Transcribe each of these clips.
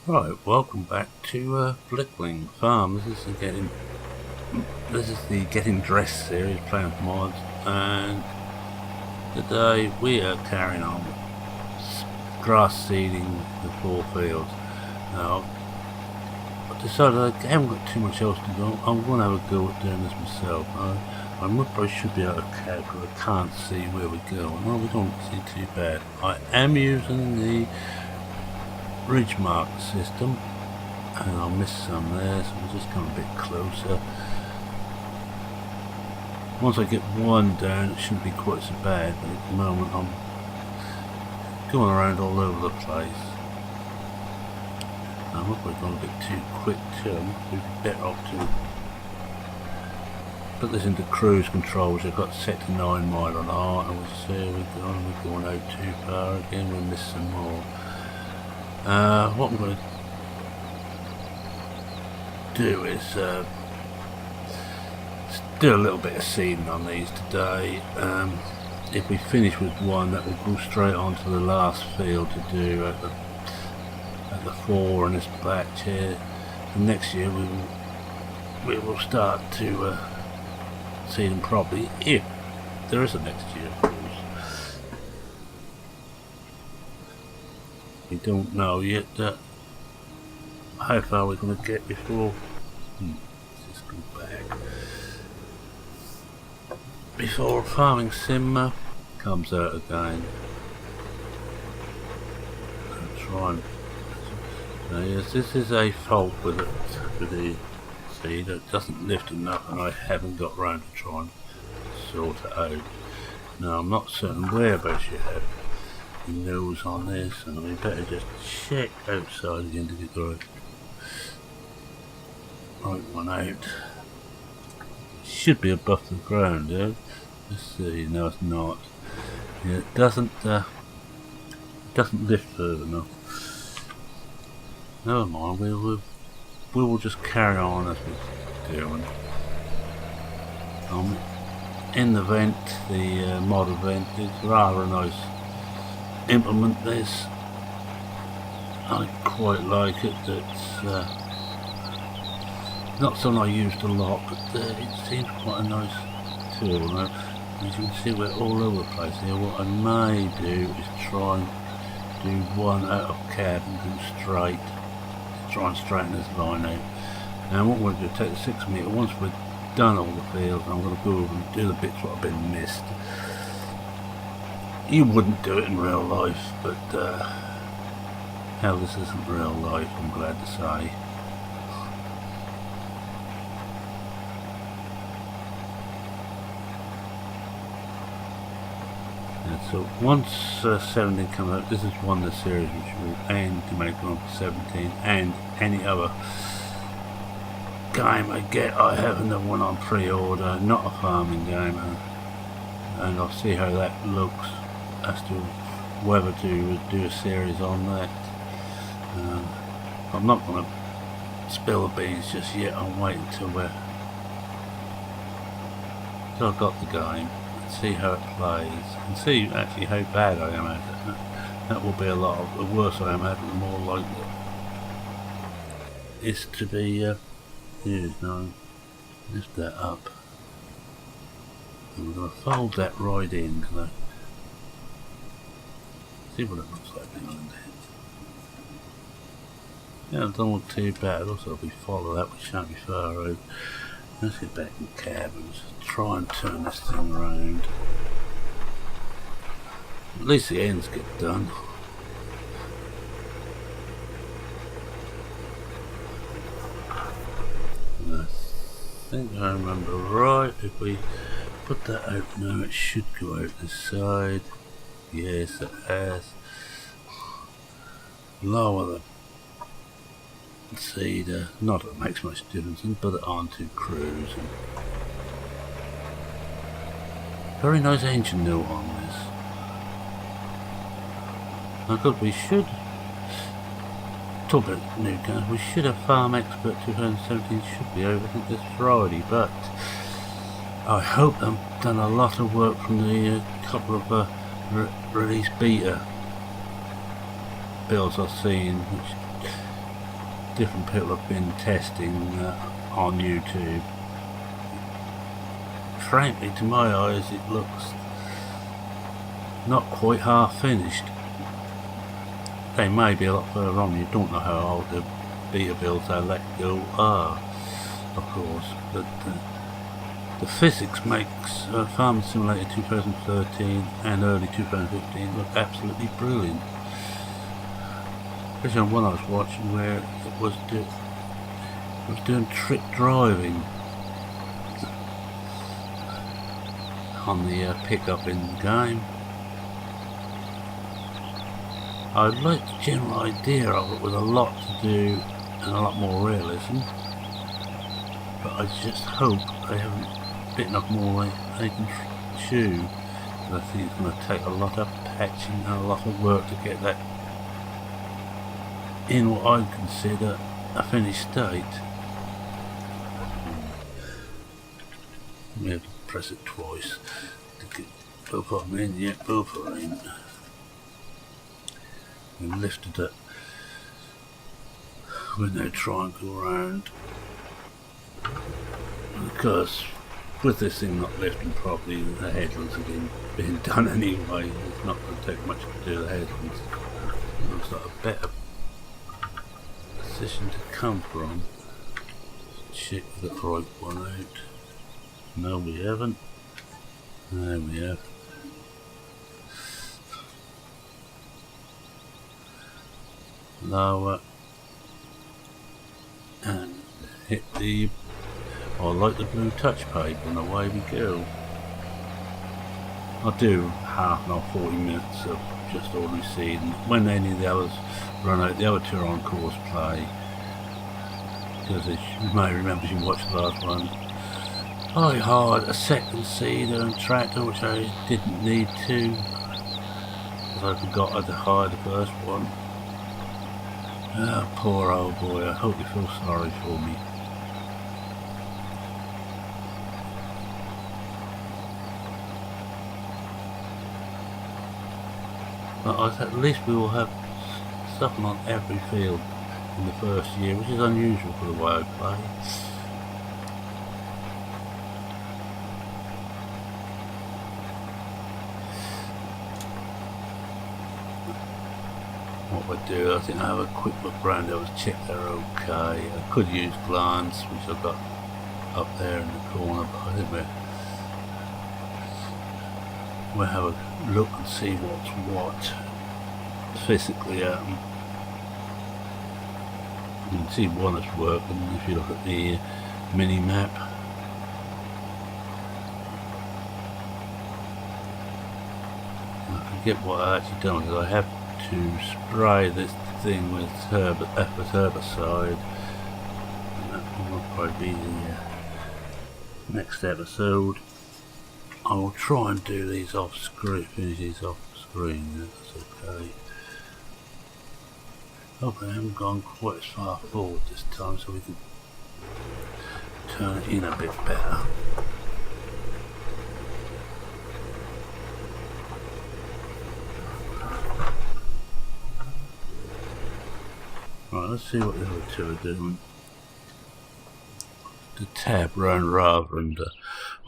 Right, welcome back to Blickling Farm. This is the Getting Dressed series, playing with mods, and today we are carrying on grass seeding the 4 fields. Now, I decided I haven't got too much else to do. I'm going to have a go at doing this myself. I should be able to catch, but I can't see where we're going. Well, we don't see too bad. I am using the ridge mark system, and I'll miss some there, so we'll just come a bit closer. Once I get one down, it shouldn't be quite so bad, but at the moment I'm going around all over the place. I hope we're going a bit too quick too. We'd be better off to put this into cruise control, which I've got set to 9 mile an hour, and we'll see we're going out too far again, we'll miss some more. What I'm going to do is do a little bit of seeding on these today. If we finish with one, that will go straight on to the last field to do at the 4 in this batch here. And next year we will start to seed them properly, if there is a next year, of course. We don't know yet how far we're going to get before. Let's just go back. Before Farming Sim comes out again. I'll try and. Yes, this is a fault with the seed. It doesn't lift enough, and I haven't got round to try and sort it out. Now, I'm not certain whereabouts you have the nose on this, and we better just check outside again to get the right one out. Should be above the ground, yeah? Let's see. No, it's not. Yeah, it doesn't lift further enough. Never mind. We will just carry on as we're doing. In the vent, the model vent, it's rather a nice implement. This, I quite like it. It's not something I used a lot, but it seems quite a nice tool. Now, as you can see, we're all over the place here. What I may do is try and do one out of cab and go straight, try and straighten this line out. And what we're going to take the 6 metre, once we're done all the fields, I'm going to go over and do the bits what have been missed. You wouldn't do it in real life, but hell, this isn't real life, I'm glad to say. So once 17 comes out, this is one of the series which will aim to make on 17, and any other game I get, I have another one on pre-order, not a farming game, and I'll see how that looks as to whether to do a series on that. I'm not going to spill the beans just yet. I'm waiting till I've got the game. See how it plays, and see actually how bad I am at it. That will be a lot of the worse I am at it, the more likely it's to be used. Now lift that up, and we're going to fold that right in. See what it looks like behind it. Yeah, it don't look too bad. Also, if we follow that, we shan't be far out. Let's get back in cab and try and turn this thing around. At least the ends get done. And I think I remember right, if we put that out now, it should go out this side. Yes, it has. Lower the seed, not that it makes much difference, and put it onto cruise. Very nice engine note on this. Now, good, we should talk about new guns. We should have Farm Expert 2017 should be over, I think, this Friday, but I hope I've done a lot of work from the couple of release beta builds I've seen, which different people have been testing on YouTube. Frankly, to my eyes, it looks not quite half finished. They may be a lot further on. You don't know how old the beta builds they let go are, of course, but the physics makes Farming Simulator 2013 and early 2015 look absolutely brilliant. Especially on one I was watching where it was doing trick driving on the pickup in the game. I like the general idea of it with a lot to do and a lot more realism, but I just hope they haven't bitten off more they can chew, and I think it's going to take a lot of patching and a lot of work to get that in what I consider a finished state. We have to press it twice to get both of them in. Yeah, both are in. We lifted it with no triangle around, because with this thing not lifting properly, the headlands are being done anyway. It's not going to take much to do the headlands. It looks like a better position to come from. Check the right one out. No, we haven't. There we have. Lower and hit the, or like the blue touch paper, and away we go. I'll do half an hour, 40 minutes of just ordinary seed, and when any of the others run out, the other two are on course play, because as you may remember if you watched the last one, I hired a second seeder and tractor, which I didn't need to, because I forgot I had to hire the first one. Oh, poor old boy, I hope you feel sorry for me. But at least we will have something on every field in the first year, which is unusual for the way I play. What we do, I think I have a quick look around, I check they're okay. I could use glance, which I've got up there in the corner, but I think we'll have a look and see what's what physically. You can see one that's working if you look at the mini map. I forget what I actually done, because I have to spray this thing with herbicide, and that will probably be the next episode. I will try and do these off screen, finish these off screen, that's okay. Hope I haven't gone quite as far forward this time, so we can turn it in a bit better. Right, let's see what the other two are doing. The tab round rather, and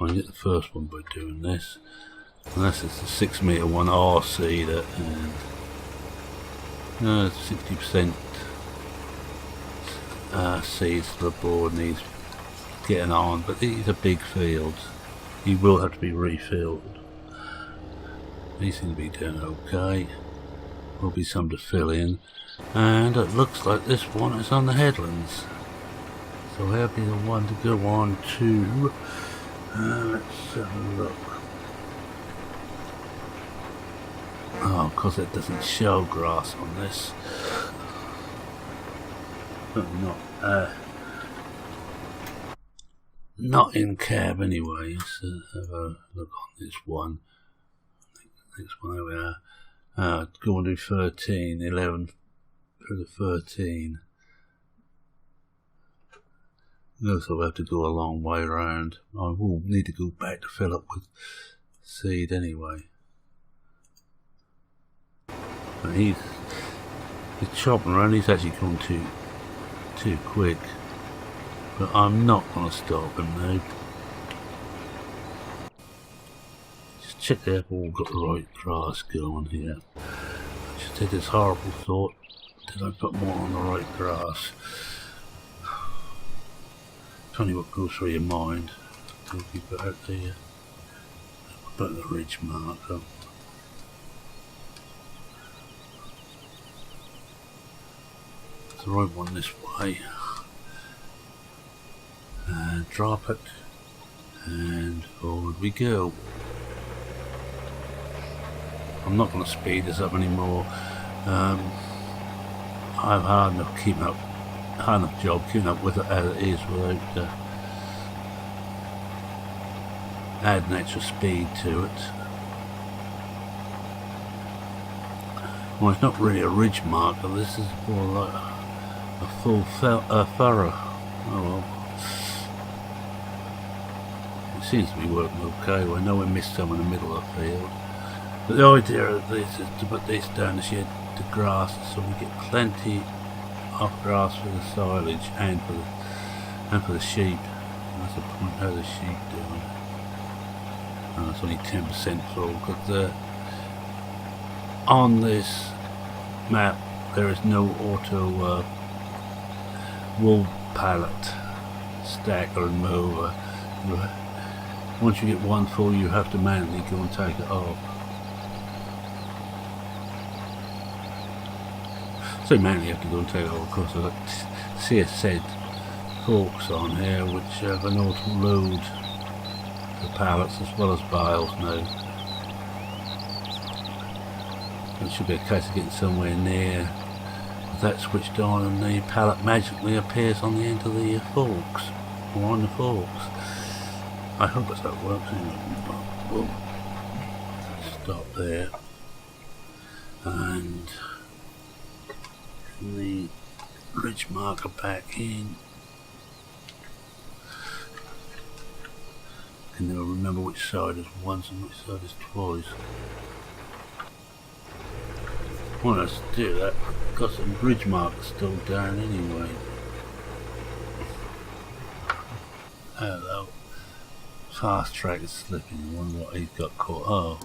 I can get the first one by doing this. And this is the 6 metre one RC that, and 60% seeds to the board needs getting on, but these are big fields. You will have to be refilled. These seem to be doing okay. Will be some to fill in. And it looks like this one is on the headlands, so that'll be the one to go on to. Let's have a look. Oh, because it doesn't show grass on this. Not in cab anyway. So have a look on this one. Next one, there we are. Go on to 13, 11 through the 13. Looks like we'll have to go a long way around. I will need to go back to fill up with seed anyway. But he's chopping around. He's actually going to too quick. But I'm not going to stop him now. Just check they've all got the right grass going here. I just had this horrible thought, did I put more on the right grass? Funny what goes through your mind. Talking about the ridge marker. It's the right one this way. And drop it. And forward we go. I'm not going to speed this up anymore. I'm hard enough job keeping up with it as it is without adding extra speed to it. Well, it's not really a ridge marker, this is more like a full furrow. Oh well. It seems to be working okay. Well, I know we missed some in the middle of the field. But the idea of this is to put this down the shed to grass so we get plenty of grass for the silage and for the sheep. And that's the point. How the sheep doing? And that's only 10% full because on this map there is no auto wool pallet stacker and mower. Once you get one full, you have to manually go and take it off. So manually you have to go and take it off. Of course, I've got CSZ forks on here which have an auto load the pallets as well as bales now. It should be a case of getting somewhere near with that switched on and the pallet magically appears on the end of the forks or on the forks. I hope that's how it works anyway. We'll stop there and the ridge marker back in. I can never remember which side is once and which side is twice. Well, let's do that because the ridge marker's still down anyway. Hello. Fast track is slipping. I wonder what he's got caught. Oh,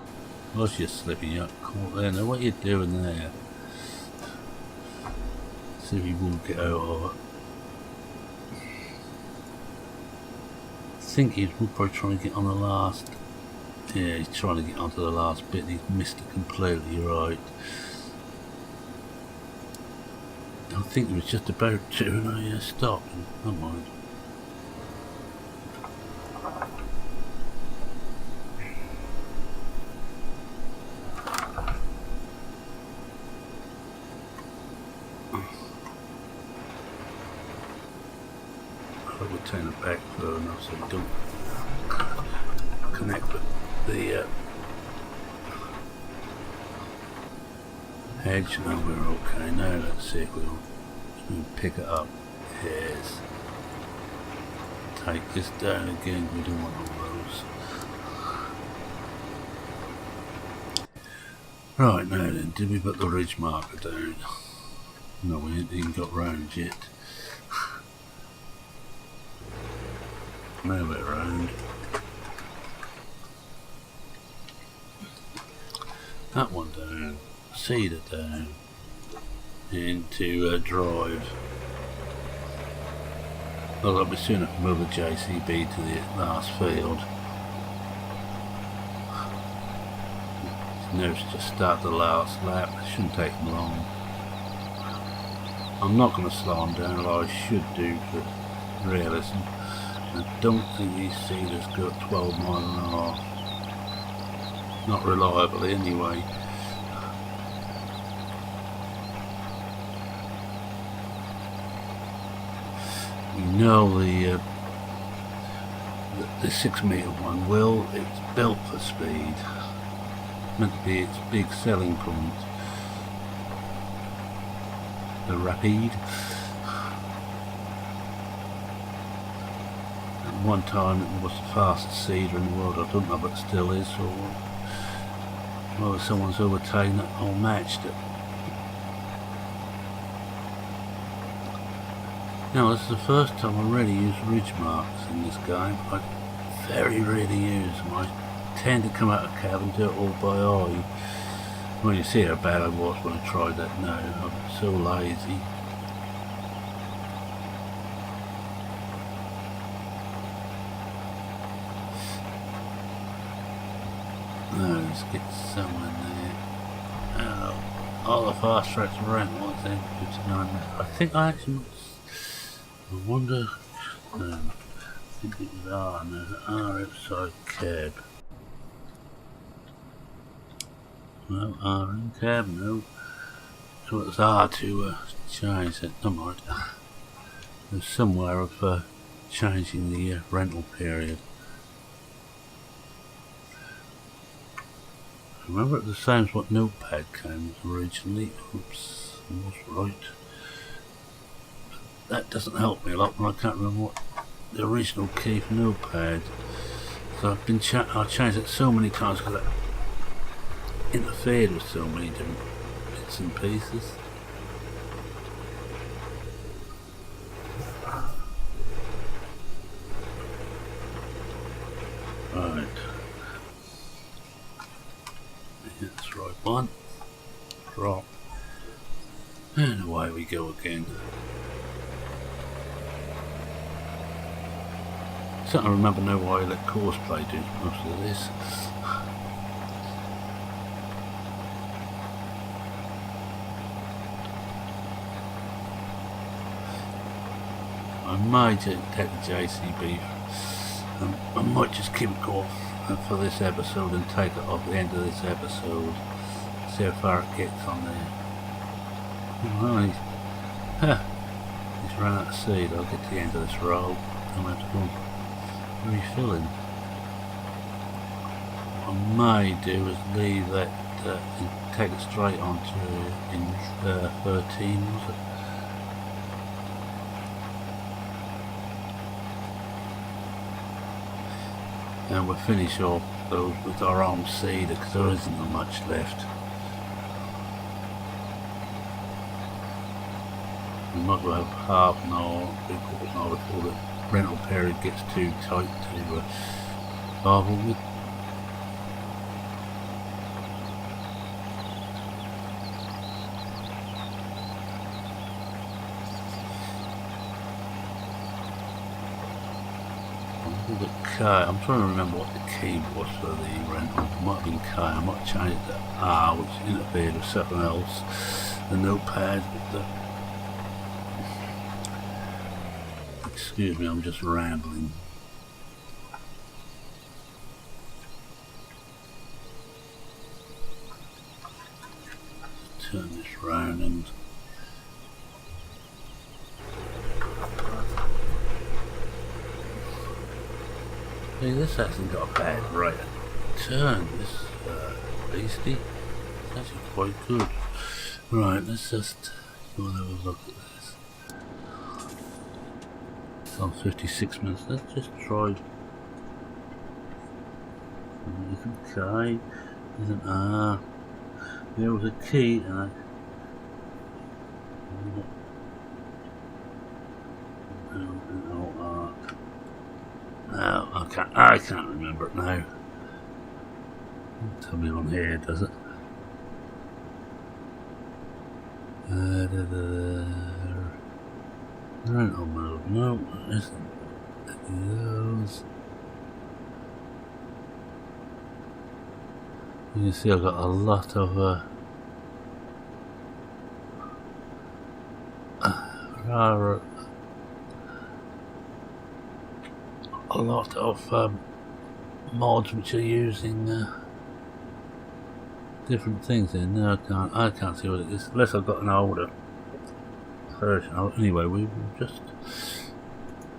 was you slipping? You got caught there. Now what are you doing there? See if he will get out of it. I think he's probably trying to get on the last. Yeah, he's trying to get onto the last bit. He's missed it completely. Right. I think he was just about to, and I stopped. Never mind. We'll turn it back far enough so we don't connect with the hedge. No, we're okay now. Let's see if we'll pick it up. Yes. Take this down again. We don't want all those. Right, now then, did we put the ridge marker down? No, we ain't even got round yet. Now we're round. That one down. Cedar down. Into drive. Well, I'll be soon enough to move the JCB to the last field. Now it's just start the last lap. It shouldn't take them long. I'm not going to slow them down like I should do for realism. I don't think these cedars go 12 miles an hour. Not reliably anyway. We know the 6 metre one will. It's built for speed. Meant to be its big selling point. The Rapide. At one time it was the fastest cedar in the world. I don't know if it still is, or whether someone's overtaken it or matched it. Now, this is the first time I really use ridge marks in this game. I very rarely use them. I tend to come out of cab and do it all by eye. When you see how bad I was when I tried that now, I'm so lazy. No, let's get someone there. All the fast tracks around what's in 59 minutes. I think I actually I wonder. No, I think it was R, no, the R outside cab. No, R in cab, no. So it's R to change it. Don't mind. There's somewhere of changing the rental period. Remember it's the same as what Notepad came with originally. Oops, I was right. That doesn't help me a lot when I can't remember what the original key for Notepad. So I've changed it so many times because it interfered with so many different bits and pieces. Right. That's the right one. Drop. And away we go again. So I remember now why I let course play do most of this. I might take the JCB. I might just keep it going for this episode and take it off the end of this episode. See how far it gets on there. Right. He's run out of seed. I'll get to the end of this roll. I'm going to have to go refilling. What I may do is leave that and take it straight onto in 13, was it? And we'll finish off those with our own seeder because there isn't much left. We might as well have half an hour, 3/4 an hour before the rental period gets too tight to bother with. I'm trying to remember what the key was for the rental. It might have been K. I might change it to R, which interfered with something else. The Notepad, but excuse me, I'm just rambling. Turn this round and hey, this hasn't got a bad right turn, this beastie. It's actually quite good. Right, let's just go and have a look at this. It's on 56 minutes. Let's just try. There's a K, there's an R. There was a key and I. No, I can't remember it now. Tell me on here, does it? Rental mode. No, it isn't. Those. You can see I've got a lot of mods which are using different things in. No, I can't see what it is unless I've got an older version. Anyway, we will just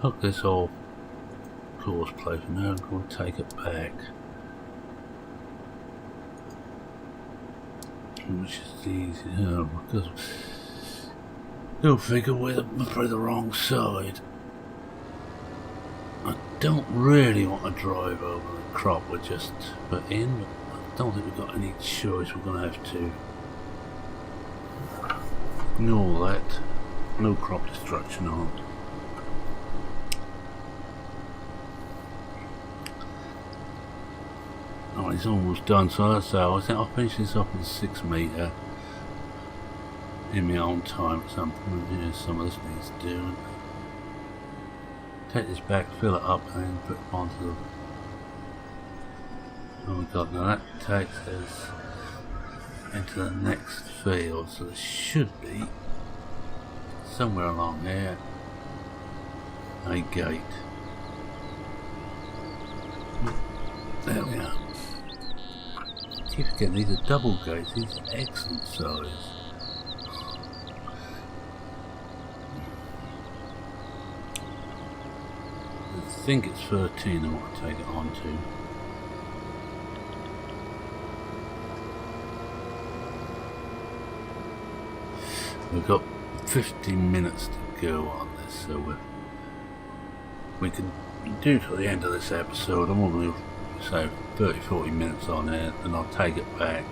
hook this off course plate and now I'm going to take it back, which is easy, because go figure we're probably the wrong side. I don't really want to drive over the crop we're just put in, but I don't think we've got any choice. We're going to have to ignore that. No crop destruction on. it's almost done, so I think I'll finish this off with 6 metre in my own time at some point. Yeah, some of this needs doing. Take this back, fill it up, and then put it onto the... Oh my god, now that takes us into the next field, so there should be somewhere along here a gate. There we are. Keep forgetting these are double gates, these are excellent size. I think it's 13 I want to take it on to. We've got 15 minutes to go on this, so we can do till the end of this episode. I'm going to say 30-40 minutes on it, and I'll take it back.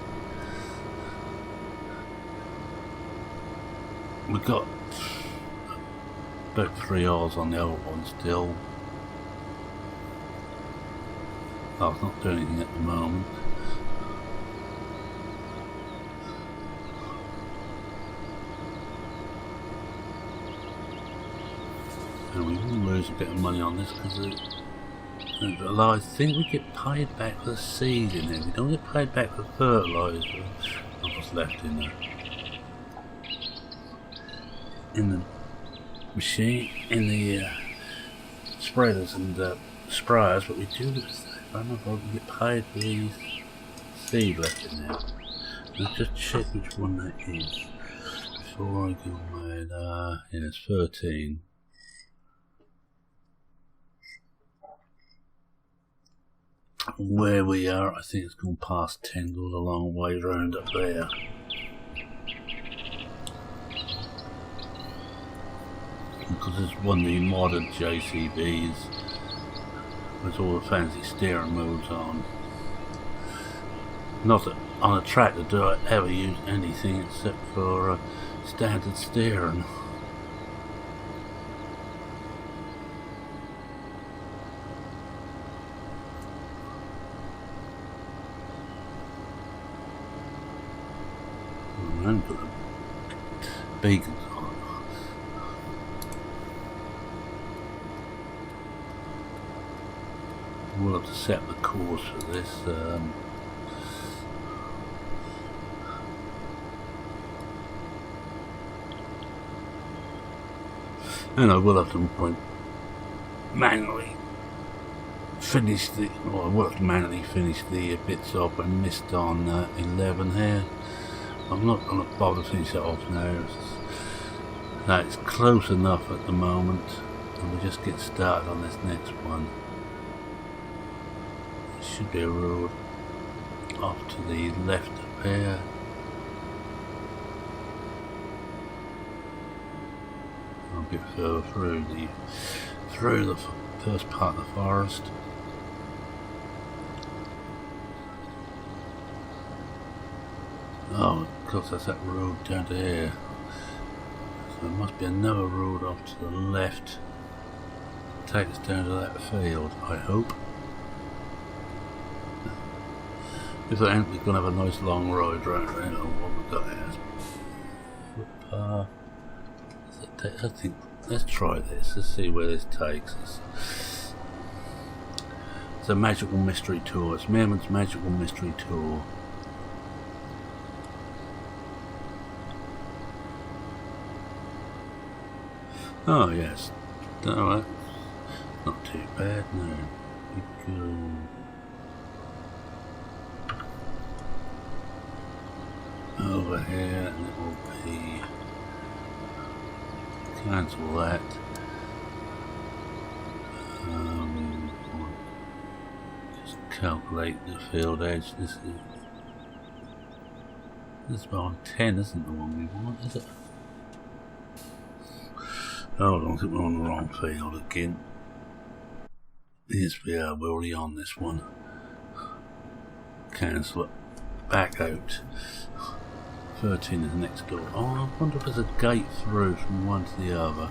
We've got about 3 hours on the other one still. I was not doing anything at the moment. And we will lose a bit of money on this because I think we get paid back for the seed in there. We don't get paid back for fertiliser. What's left in there? In the machine, in the spreaders and sprayers, but we do get, I don't know if I can get paid for these seed left in there. Let's just check which one that is before I go mad. Yeah, it's 13. Where we are, I think it's gone past 10, goes a long way round up there. Because it's one of the modern JCBs with all the fancy steering modes on. Not that on a tractor do I ever use anything except for standard steering. And put the beacons on. We'll have to set the course for this. And I will have to manually finish the, well, I will have to manually finish the bits off I missed on 11 here. I'm not going to bother to finish that off now. It's close enough at the moment, and we'll just get started on this next one. There should be a road off to the left up here. A bit further through the first part of the forest. Oh, of course, that's that road down to here. So there must be another road off to the left. Take us down to that field, I hope. If I ain't, we're going to have a nice long ride round around on what we've got here. I think, let's try this. Let's see where this takes us. It's a magical mystery tour. It's Merman's magical mystery tour. Oh yes, no, that's not too bad, no. We go over here and it will be, cancel that. Just calculate the field edge. This is one 10, isn't the one we want, is it? Hold on, I think we're on the wrong field again. Yes, we are. We're already on this one. Cancel it. Back out. 13 is next door. Oh, I wonder if there's a gate through from one to the other.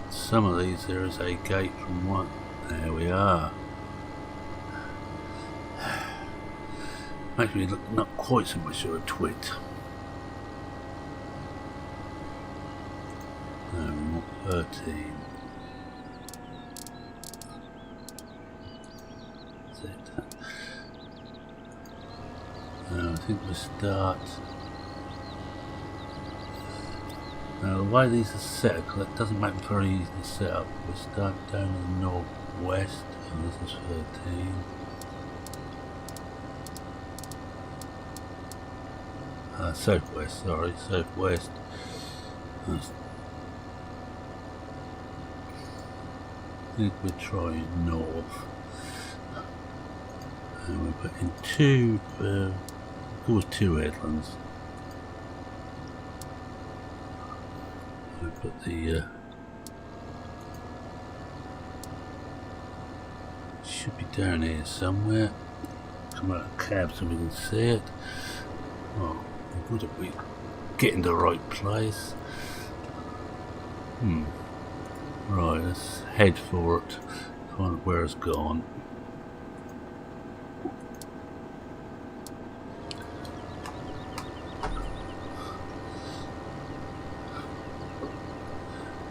Some of these there is a gate from one. There we are. Makes me look not quite so much of a twit. No, we want 13. That's it. I think we start. Now the way these are set, it doesn't make them very easy to set up. We start down in the northwest, and this is 13. Southwest, sorry, southwest. I think we're trying north. And we're putting two, of course, two headlands. We put the should be down here somewhere. Come out of the cab so we can see it. Oh, would it be getting the right place? Right, let's head for it. Find out where it's gone.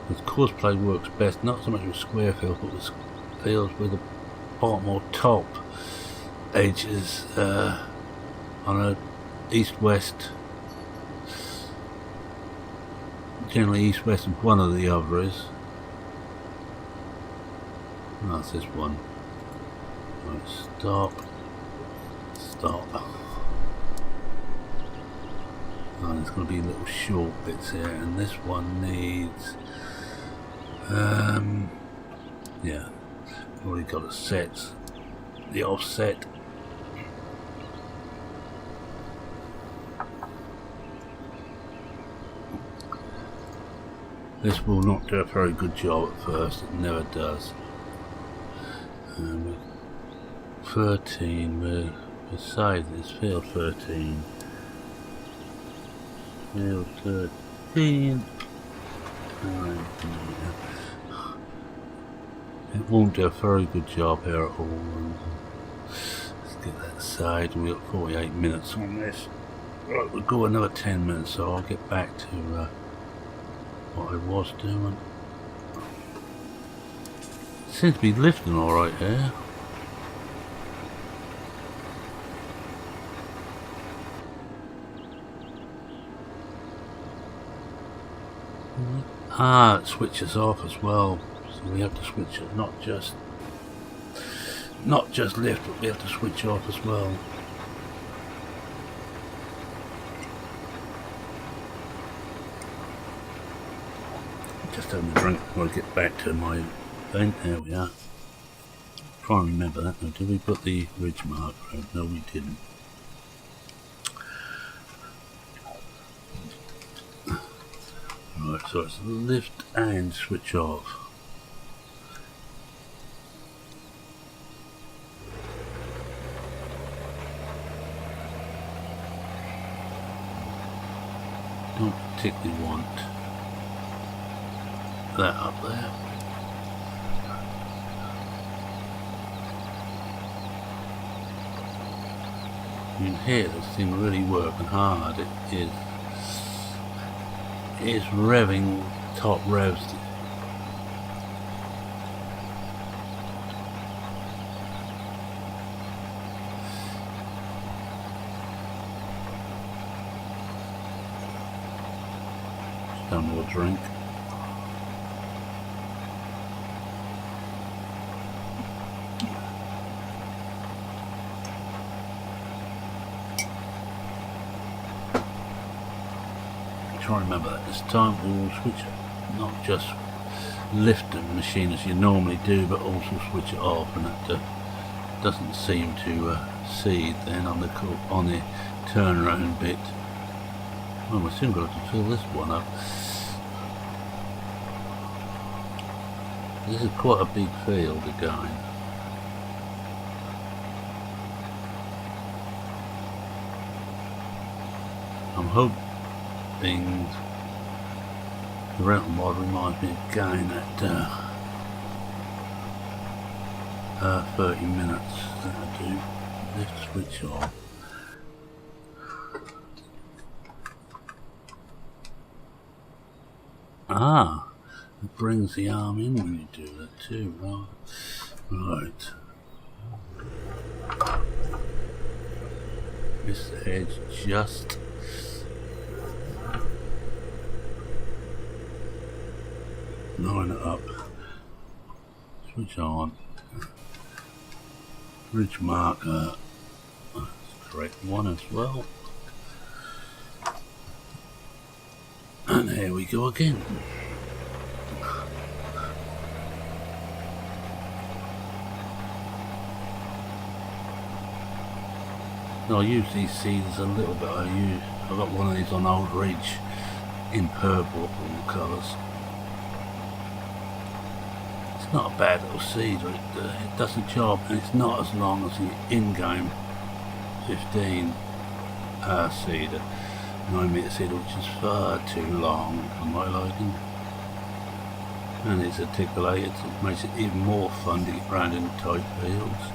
Because courseplay works best, not so much with square fields, but with fields with the bottom or top edges on a east-west. Generally east-west of one of the other is. Oh, that's this one. Right, stop. Stop. Oh, there's going to be little short bits here, and this one needs yeah, already got it set, the offset. This will not do a very good job at first, it never does. 13, we'll save this, field 13. Field 13. It won't do a very good job here at all. Let's get that side. We've got 48 minutes on this. Right, we'll go another 10 minutes, so I'll get back to what I was doing. It seems to be lifting alright here. Ah, it switches off as well, so we have to switch it, not just lift, but we have to switch off as well. Just having a drink before I get back to my event. There we are. Try and remember that now. Did we put the ridge mark road? No, we didn't. Right, so it's lift and switch off. Don't particularly want that up there. You can hear this thing really working hard. It is revving top revs. Just one more drink. Try and remember that this time we will switch it, not just lift the machine as you normally do, but also switch it off, and it doesn't seem to seed then on the turnaround bit. Well, we're soon going to fill this one up. This is quite a big field again. I'm hoping the rental mod reminds me again that 30 minutes that I do lift switch off. Ah, it brings the arm in when you do that too, right. Miss the edge just. Line it up. Switch on. Ridge marker. That's the correct one as well. And here we go again. I use these seeds a little bit. I got one of these on Old Ridge in purple of all colours. It's not a bad little seed. It does the job, and it's not as long as the in-game 15 seeder, 9 metre seeder, which is far too long for my liking. And it's articulated, so it makes it even more fun to get round in tight fields.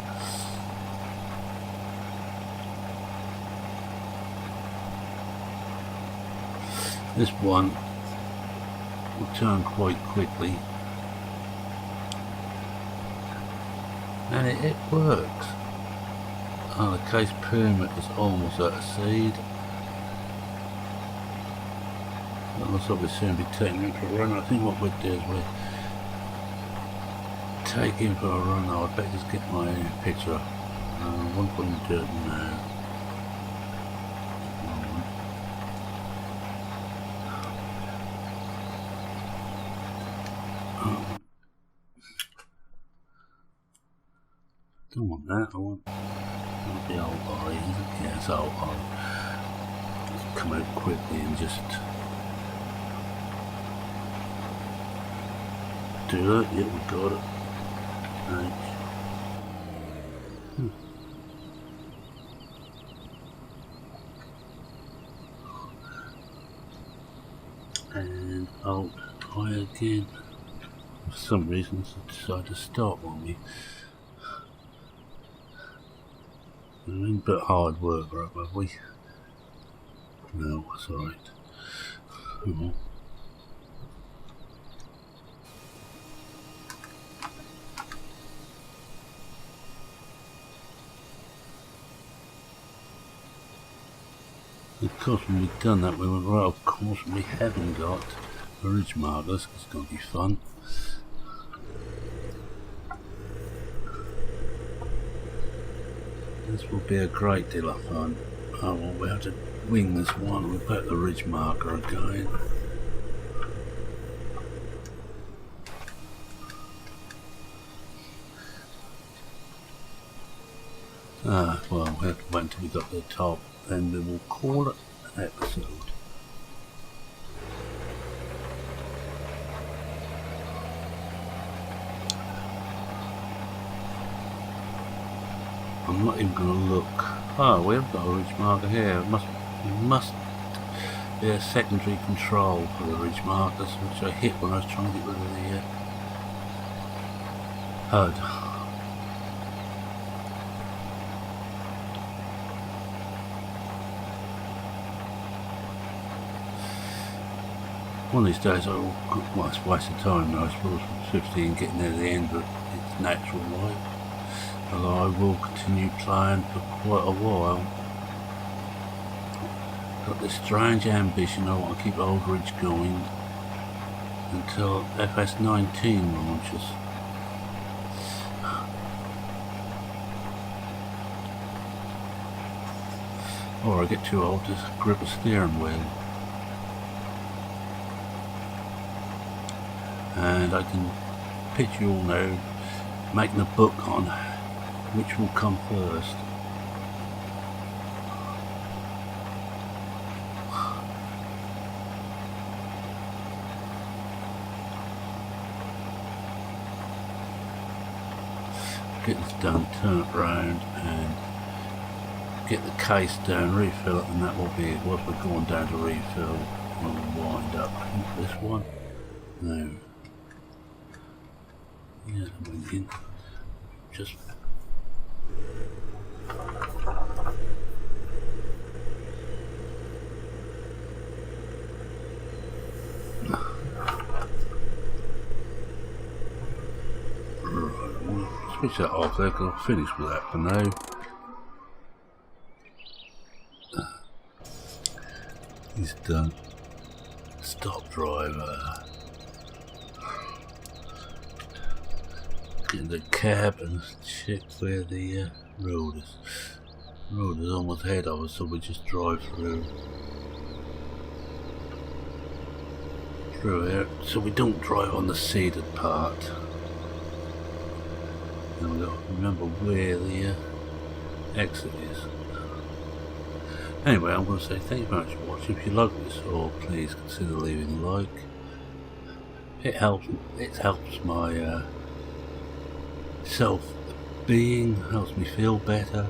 This one will turn quite quickly, and it works. Oh, the case pyramid is almost out of seed. It looks like we'll soon be taking him for a run. I think what we'll do is we'll take him for a run. I better just get my picture. I won't put him in dirt now. Don't want that. I want the OldBor. Yeah, it's OldBor. Just come out quickly and just do it. Yeah, we got it. Right. And OldBor again. For some reason, I decided to stop on me. A little bit hard work, right, have we? No, that's alright. Of course, when we've done that, we went, right, of course, we haven't got the ridge markers. It's going to be fun. This will be a great deal of fun. Oh, well, we have to wing this one. We'll put the ridge marker again. Well, we have to wait until we got to the top, then we will call it an episode. I'm not even going to look. Oh, we have got a ridge marker here. It must be a secondary control for the ridge markers, which I hit when I was trying to get rid of the HUD. One of these days, well, it's a waste of time now, I suppose, 15 getting near the end, but it's natural light. Although I will continue playing for quite a while. Got this strange ambition, I want to keep Old Ridge going until FS19 launches. Or I get too old to grip a steering wheel. And I can pitch you all now, making a book on which will come first. Get this done, turn it round and get the case down, refill it, and that will be it. Whilst we're going down to refill, we'll wind up. I think this one. No. Yeah, we can just switch that off there because I'll finish with that for now. He's done. Stop driver. Get in the cab and check where the road is. The road is almost ahead of us, so we just drive through here, so we don't drive on the seeded part. And we've got to remember where the exit is. Anyway, I'm going to say thank you very much for watching. If you like this, or please consider leaving a like. It helps my self-being, helps me feel better.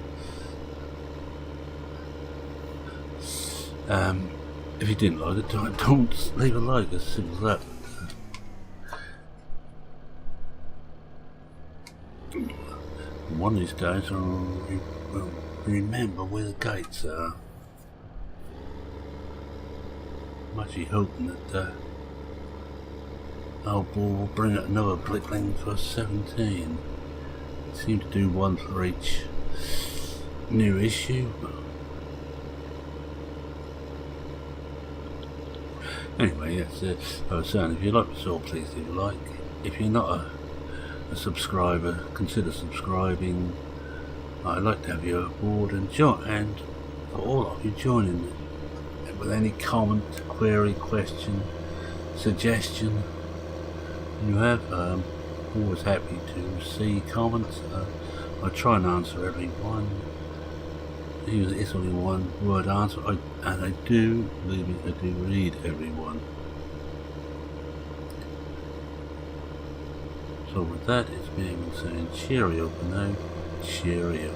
If you didn't like it, don't leave a like, as simple as that. One of these days I'll remember where the gates are. I'm actually hoping that OldBor will bring out another Blickling for 17. They seem to do one for each new issue. Anyway, that's it. I was saying, if you like this all, please leave a like. If you're not a subscriber, consider subscribing. I'd like to have you aboard and join, for all of you joining with any comment, query, question, suggestion you have. Always happy to see comments. I try and answer every one. Even if it's only one word answer, and I do read everyone. So with that, it's me saying cheerio for now. Cheerio.